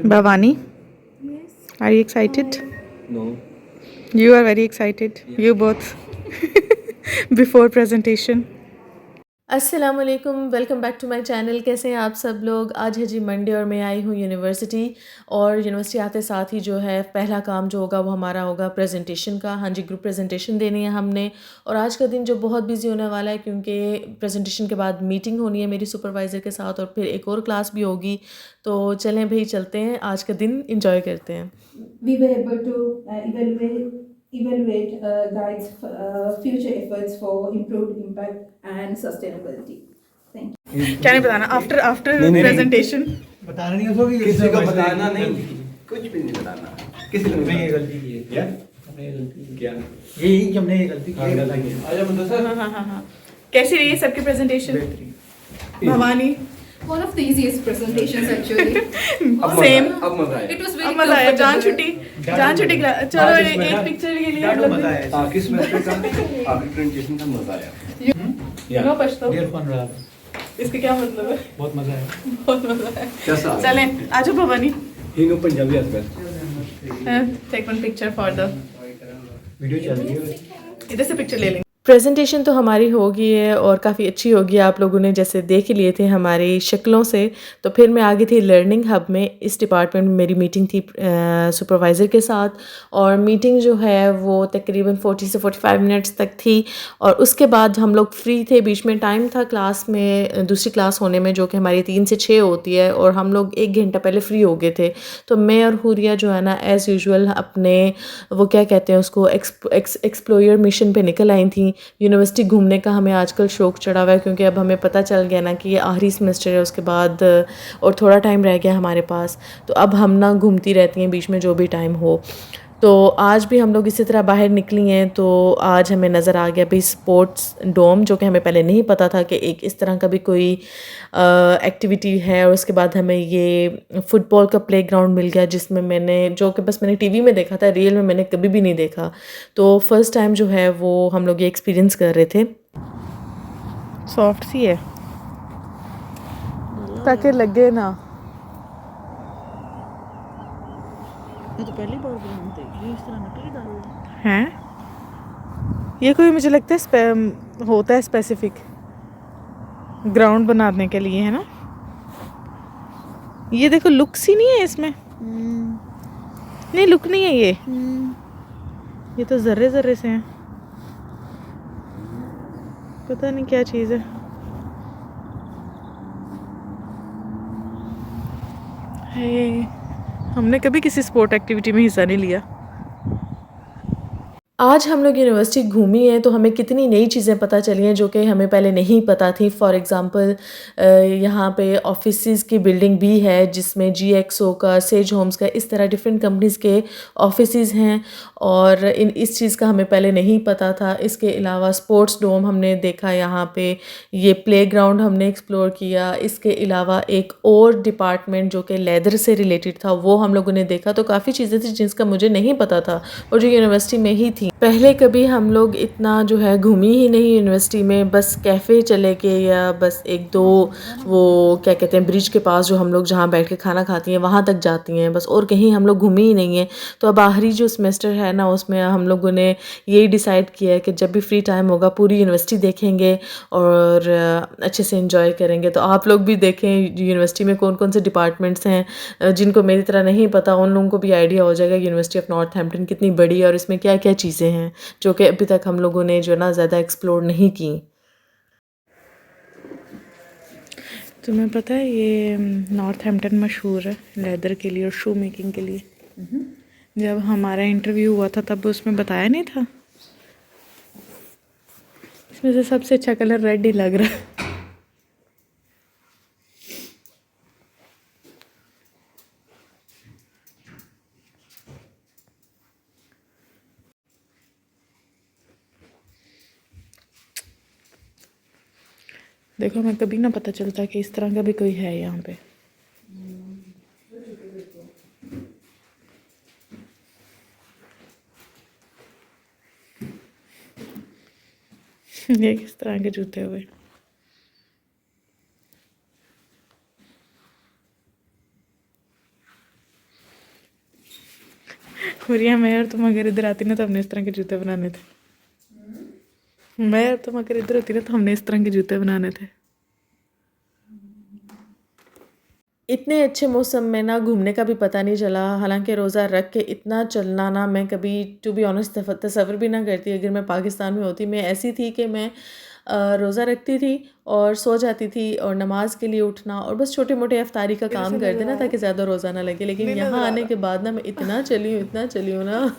Bhavani, are you excited? No. You are very excited. You both. Before presentation. अस्सलामुअलैकुम, welcome back to my channel. कैसे हैं आप सब लोग। आज है जी मंडे और मैं आई हूँ यूनिवर्सिटी। और यूनिवर्सिटी आते साथ ही जो है पहला काम जो होगा वो हमारा होगा प्रेजेंटेशन का। हाँ जी, ग्रुप प्रेजेंटेशन देनी है हमने। और आज का दिन जो बहुत बिजी होने वाला है क्योंकि प्रेजेंटेशन के बाद मीटिंग होनी है मेरी सुपरवाइज़र के साथ और फिर एक और क्लास भी होगी। तो चलें भाई, चलते हैं, आज का दिन इंजॉय करते हैं। We were able to evaluate guides future efforts for improved impact and sustainability. Thank you. क्या नहीं बताना आफ्टर प्रेजेंटेशन? बताना नहीं होगा, किसी को बताना नहीं, कुछ भी नहीं बताना। किसी ने ये गलती की है क्या? हमने ये गलती की क्या? यही कि हमने ये गलती की है। आजा बंदा सर। हाँ। कैसी रही सबकी presentation? Bhavani? One of the easiest presentations actually. Same. अब मजा आया। It was अब very मजा आया। comfortable. जान छुट्टी चलो एक पिक्चर के लिए हम लोग मजा आया। आखिरी सेमेस्टर का आखिरी प्रेजेंटेशन का मजा आया। नो पछतो। ईयरफोन रहा। इसका क्या मतलब है? बहुत मजा आया। बहुत मजा है। कैसा? चलें आजो Bhavani. He know Punjabi husband. Take one picture for the video चल रही है। इधर से पिक्चर ले लेंगे। प्रेजेंटेशन तो हमारी हो गई है और काफ़ी अच्छी होगी। आप लोगों ने जैसे देख ही लिए थे हमारी शक्लों से। तो फिर मैं आ गई थी लर्निंग हब में। इस डिपार्टमेंट में मेरी मीटिंग थी सुपरवाइज़र के साथ। और मीटिंग जो है वो तकरीबन 40 से 45 मिनट्स तक थी। और उसके बाद हम लोग फ्री थे। बीच में टाइम था क्लास में, दूसरी क्लास होने में, जो कि हमारी 3 से 6 होती है। और हम लोग 1 घंटा पहले फ्री हो गए थे। तो मैं और हुरिया जो है ना एज़ यूजुअल अपने वो क्या कहते हैं उसको एक्सप्लोयर मिशन पे निकल आई थी। यूनिवर्सिटी घूमने का हमें आजकल शौक़ चढ़ा हुआ है क्योंकि अब हमें पता चल गया ना कि ये आखिरी सेमेस्टर है, उसके बाद और थोड़ा टाइम रह गया हमारे पास। तो अब हम ना घूमती रहती हैं बीच में जो भी टाइम हो। तो आज भी हम लोग इसी तरह बाहर निकली हैं। तो आज हमें नज़र आ गया भाई स्पोर्ट्स डोम, जो कि हमें पहले नहीं पता था कि एक इस तरह का भी कोई एक्टिविटी है। और उसके बाद हमें ये फ़ुटबॉल का प्लेग्राउंड मिल गया, जिसमें मैंने टीवी में देखा था, रियल में मैंने कभी भी नहीं देखा। तो फर्स्ट टाइम जो है वो हम लोग ये एक्सपीरियंस कर रहे थे। सॉफ्ट सी है ताकि लगे ना। मैं तो पहली बार ग्राउंड देखी इस तरह नकली डाल हैं ये कोई मुझे लगता है होता है स्पेसिफिक ग्राउंड बनाने के लिए, है ना। ये देखो लुक्स ही नहीं है इसमें। नहीं लुक नहीं है ये तो जर्रे जर्रे से हैं। पता नहीं क्या चीज़ है। हमने कभी किसी स्पोर्ट एक्टिविटी में हिस्सा नहीं लिया। आज हम लोग यूनिवर्सिटी घूमी हैं तो हमें कितनी नई चीज़ें पता चली हैं जो कि हमें पहले नहीं पता थी। फॉर एग्ज़ाम्पल यहाँ पे ऑफिसेज़ की बिल्डिंग भी है जिसमें GXO का, सेज होम्स का, इस तरह डिफरेंट कंपनीज़ के ऑफिसेज़ हैं। और इस चीज़ का हमें पहले नहीं पता था। इसके अलावा स्पोर्ट्स डोम हमने देखा यहाँ पे, ये प्लेग्राउंड हमने एक्सप्लोर किया। इसके अलावा एक और डिपार्टमेंट जो कि लेदर से रिलेटेड था वो हम लोगों ने देखा। तो काफ़ी चीज़ें थी जिसका मुझे नहीं पता था और जो यूनिवर्सिटी में ही थी। पहले कभी हम लोग इतना जो है घूमी ही नहीं यूनिवर्सिटी में। बस कैफ़े चले के या बस एक दो वो क्या कहते हैं ब्रिज के पास जो हम लोग जहाँ बैठ के खाना खाती हैं वहाँ तक जाती हैं बस, और कहीं हम लोग घूमी ही नहीं है। तो अब आखिरी जो सेमेस्टर है ना उसमें हम लोगों ने यही डिसाइड किया है कि जब भी फ्री टाइम होगा पूरी यूनिवर्सिटी देखेंगे और अच्छे से एंजॉय करेंगे। तो आप लोग भी देखें यूनिवर्सिटी में कौन कौन से डिपार्टमेंट्स हैं जिनको मेरी तरह नहीं पता, उन लोगों को भी आइडिया हो जाएगा यूनिवर्सिटी ऑफ नॉर्थहैम्पटन कितनी बड़ी है और इसमें क्या क्या चीज़ें हैं जो कि अभी तक हम लोगों ने जो ना ज़्यादा एक्सप्लोर नहीं की। तुम्हें पता है ये नॉर्थहैम्पटन मशहूर है लेदर के लिए और शू मेकिंग के लिए। जब हमारा इंटरव्यू हुआ था तब उसमें बताया नहीं था। इसमें से सबसे अच्छा कलर रेड ही लग रहा है। देखो हमें कभी ना पता चलता कि इस तरह का भी कोई है यहाँ पे। ये किस तरह के जूते हुए। हुरिया, मैं और तुम अगर इधर आती ना तो हमने इस तरह के जूते बनाने थे। मैं और तुम अगर इधर होती ना तो हमने इस तरह के जूते बनाने थे। इतने अच्छे मौसम में ना घूमने का भी पता नहीं चला। हालांकि रोज़ा रख के इतना चलना ना मैं कभी टू बी ऑनेस्ट तसव्वुर भी ना करती। अगर मैं पाकिस्तान में होती, मैं ऐसी थी कि मैं रोज़ा रखती थी और सो जाती थी और नमाज के लिए उठना और बस छोटे मोटे अफ्तारी का काम कर देना ताकि ज़्यादा रोज़ा ना लगे। लेकिन यहाँ आने के बाद ना मैं इतना चली हूँ ना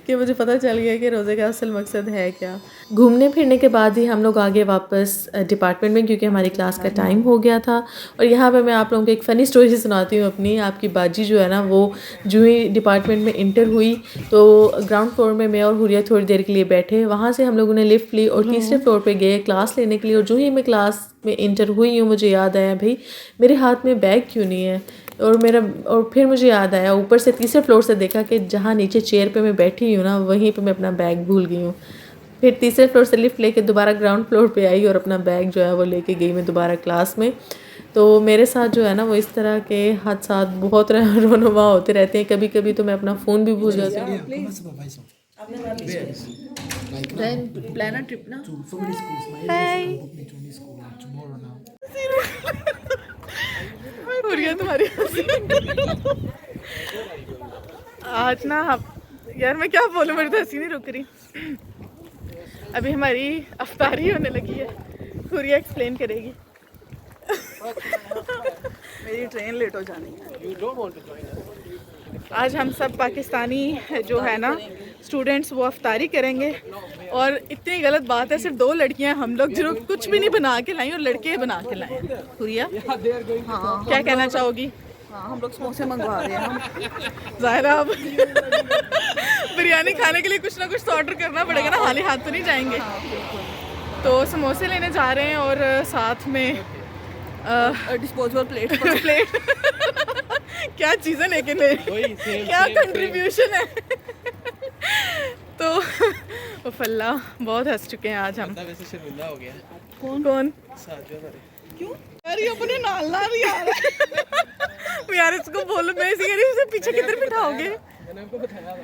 कि मुझे पता चल गया कि रोज़े का असल मकसद है क्या। घूमने फिरने के बाद ही हम लोग आगे वापस डिपार्टमेंट में, क्योंकि हमारी क्लास का टाइम हो गया था। और यहाँ पे मैं आप लोगों को एक फ़नी स्टोरी सुनाती हूँ अपनी। आपकी बाजी जो है ना, वो जो ही डिपार्टमेंट में इंटर हुई तो ग्राउंड फ्लोर में मैं और हुरिया थोड़ी देर के लिए बैठे। वहाँ से हम लोगों ने लिफ्ट ली और तीसरे फ्लोर पे गए क्लास लेने के लिए। और जो ही मैं क्लास में इंटर हुई हूँ मुझे याद आया, भाई मेरे हाथ में बैग क्यों नहीं है। और फिर मुझे याद आया, ऊपर से तीसरे फ्लोर से देखा कि जहाँ नीचे चेयर पे मैं बैठी हूँ ना, वहीं पे मैं अपना बैग भूल गई हूँ। फिर तीसरे फ्लोर से लिफ्ट लेके दोबारा ग्राउंड फ्लोर पे आई और अपना बैग जो है वो लेके गई मैं दोबारा क्लास में। तो मेरे साथ जो है ना वो इस तरह के हादसात बहुत रोनुमा होते रहते हैं। कभी कभी तो मैं अपना फ़ोन भी भूल जाती हूँ। प्लान अ ट्रिप ना। हुरिया तुम्हारी आज ना यार मैं क्या बोलूँ, मेरी तो हंसी नहीं रुक रही। अभी हमारी अफ्तारी होने लगी है, हुरिया एक्सप्लेन करेगी। मेरी ट्रेन लेट हो जानी है। आज हम सब पाकिस्तानी जो है ना स्टूडेंट्स वो अफ्तारी करेंगे। और इतनी गलत बात है, सिर्फ 2 लड़कियां हम लोग जो कुछ भी नहीं बना के लाई और लड़के बना के लाए। हुरिया हाँ, क्या कहना चाहोगी? हाँ, हम लोग समोसे मंगवा रहे हैं हम। ज़ाहिरा अब बिरयानी खाने के लिए कुछ ना कुछ तो ऑर्डर करना पड़ेगा ना, खाली हाथ तो नहीं जाएंगे। तो समोसे लेने जा रहे हैं और साथ में डिस्पोजेबल प्लेट क्या चीज़ें लेके ले, क्या कंट्रीब्यूशन है। तो फल्ला बहुत हंस चुके हैं आज हम। वैसे शर्मिंदा हो गया। कौन? क्यों? यार ये अपने नाल ना यार इसको बोलो, मैं इसी कह रही हूँ, इसे पीछे किधर बिठाओगे? मैंने आपको बताया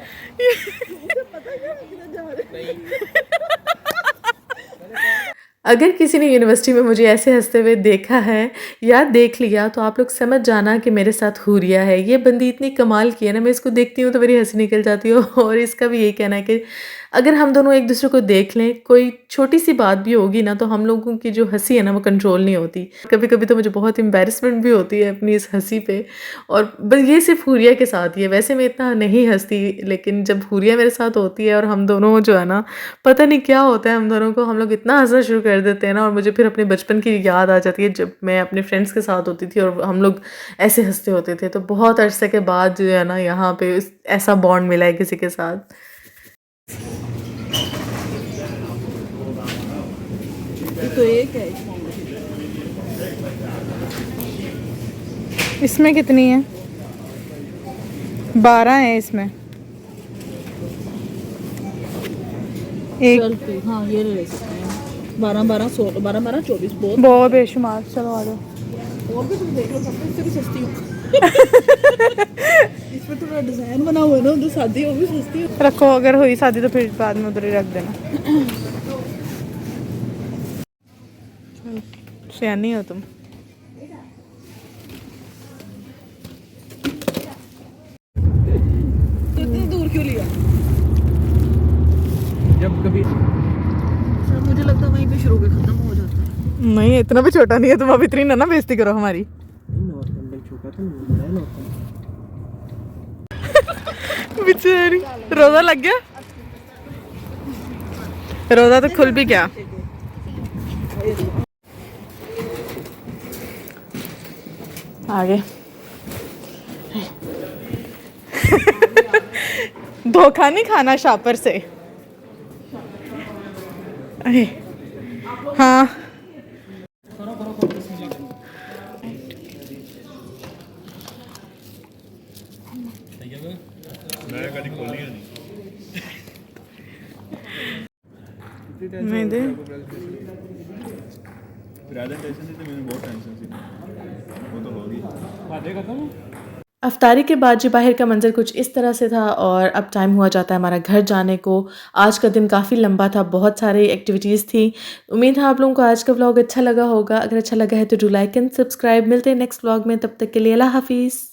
अगर किसी ने यूनिवर्सिटी में मुझे ऐसे हंसते हुए देखा है या देख लिया तो आप लोग समझ जाना कि मेरे साथ हुरिया है। ये बंदी इतनी कमाल की है ना, मैं इसको देखती हूँ तो मेरी हंसी निकल जाती है। और इसका भी यही कहना है कि अगर हम दोनों एक दूसरे को देख लें, कोई छोटी सी बात भी होगी ना, तो हम लोगों की जो हंसी है ना वो कंट्रोल नहीं होती। कभी कभी तो मुझे बहुत एम्बैरसमेंट भी होती है अपनी इस हंसी पे। और बस ये सिर्फ हुरिया के साथ ही है, वैसे मैं इतना नहीं हंसती, लेकिन जब हुरिया मेरे साथ होती है और हम दोनों जो है ना, पता नहीं क्या होता है हम दोनों को, हम लोग इतना हंसना शुरू कर देते हैं ना। और मुझे फिर अपने बचपन की याद आ जाती है जब मैं अपने फ्रेंड्स के साथ होती थी और हम लोग ऐसे हंसते होते थे। तो बहुत अरसे के बाद जो है ना यहाँ पे ऐसा बॉन्ड मिला है किसी के साथ। तो एक है इसमें कितनी है? 12 है इसमें। एक हाँ, ये ले सकते हैं। 12 16 12 24 बहुत बेशुमार। चलो आ जाओ। और भी तुम देख लो, सब इससे भी सस्ती हो। इसमें थोड़ा डिजाइन बना हुआ है ना, जो शादी वो भी सस्ती हो। रखो, अगर हुई शादी तो फिर बाद में उधर ही रख देना। सियानी हो तुम। तो इतनी दूर क्यों लिया? जब कभी सर मुझे लगता है वहीं पे शुरू पे खत्म हो जाता है। नहीं इतना भी छोटा नहीं है, तुम अब इतनी ना बेइज्जती करो हमारी। छोटा तो नहीं है। बेचारी रोजा लग गया। रोजा तो खुल भी गया। आगे धोखा नहीं खाना शॉपर से। अरे हाँ मैं दे प्रेजेंटेशन से तो मैंने बहुत टेंशन सी वो तो होगी। बातें खत्म। अफ्तारी के बाद जी बाहर का मंज़र कुछ इस तरह से था और अब टाइम हुआ जाता है हमारा घर जाने को। आज का दिन काफ़ी लंबा था, बहुत सारी एक्टिविटीज़ थी। उम्मीद है आप लोगों को आज का व्लॉग अच्छा लगा होगा। अगर अच्छा लगा है तो डू लाइक एंड सब्सक्राइब। मिलते हैं नेक्स्ट व्लॉग में, तब तक के लिए अल्लाह हाफ़िज़।